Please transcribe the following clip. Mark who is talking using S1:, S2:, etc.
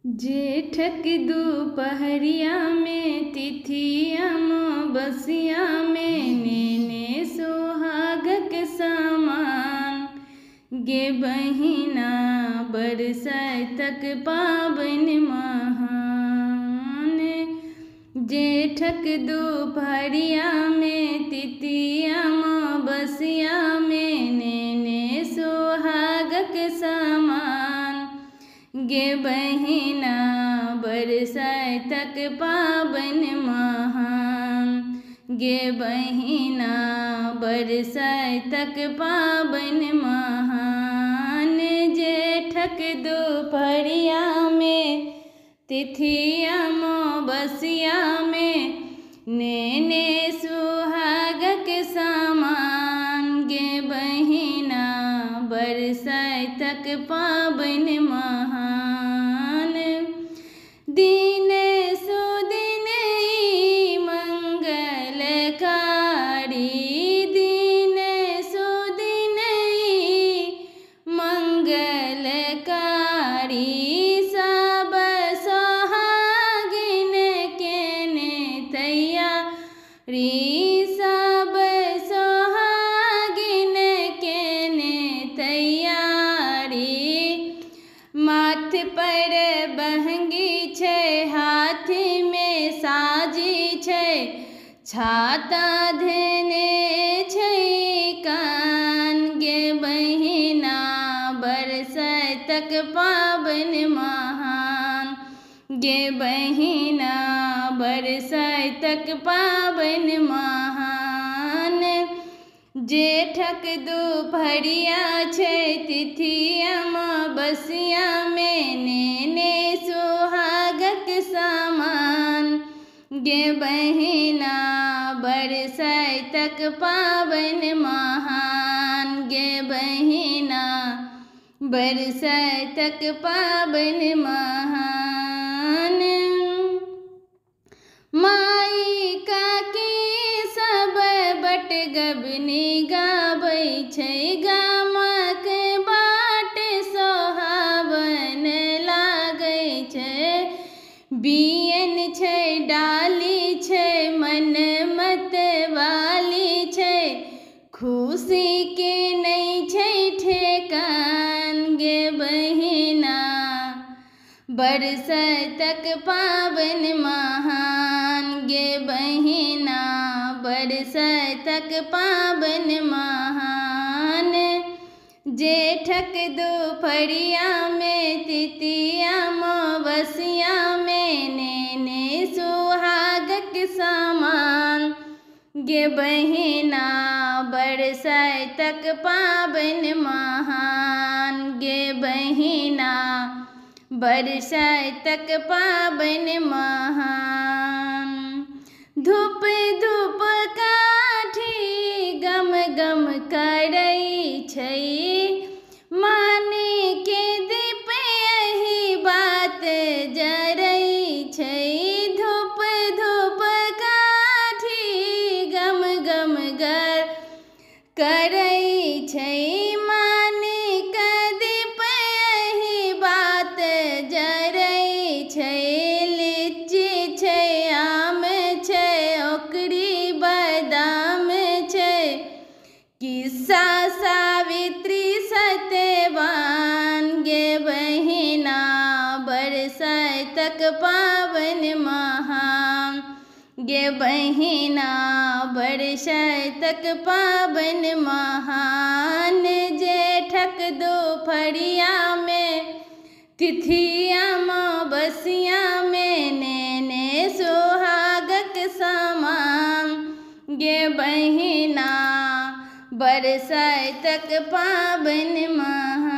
S1: जेठक दोपहरिया में तिथिया बसिया में नेने सोहागक समान गे बहिना बरसतक पाबन महान। जेठक दोपहरिया में तिथिया बसिया में नेने सोहागक समान गे बहिना बरसतक पाबन महान गे बहिना बरसतक पाबन महान। जेठक दोपहरिया में तिथिया बसिया में नेने सुहागक समान गे बहिना बरसतक पाबन महान। दिन सुदिन मंगलकारी दिन सुदिन मंगलकारी सब सोहागिन केने तैयारी सब सोहागिन केने तैयारी। माथ पर बहंगी छै हाथ में साजी छै छाता धने छै कान गे बहिना बरसतक पाबन महान गे बहिना बरसतक पाबन महान। जेठक दोपहरिया छै तिथिया बसिया में नेने सोहागक समान गे बहिना बरसतक पाबन महान गे बहिना बरसतक पाबन महान। माई काकी सब बटगबनी गाबै छै गामक बाट सोहावन लागै छै। बियन छै डाली छै मन मतवाली छै खुशी के नहीं छै ठेकान गे बहिना बरसतक पाबन महान गे बहिना बरसतक पाबन महान। जेठक दोपहरिया में तिथिया बसिया में नेने सुहागक समान गे बहिना बरसतक पाबन महान गे बहिना बरसतक पाबन महान। धूप धूप काठी गम गम करै छै माने के दीप यही बात जरै छै। धूप धूप काठी गम गम करै छै माने के दीप यही बात जरै छै। लीची छै आम छै ओकरी बादाम छै किस्सा सावित्री सत्यवान गे बहिना बरसतक पाबन महान गे बहिना बरसतक पाबन महान। जेठक दोपहरिया में तिथिया बसिया में नेने सोहागक समान गे बहिना बरसतक पाबन महान।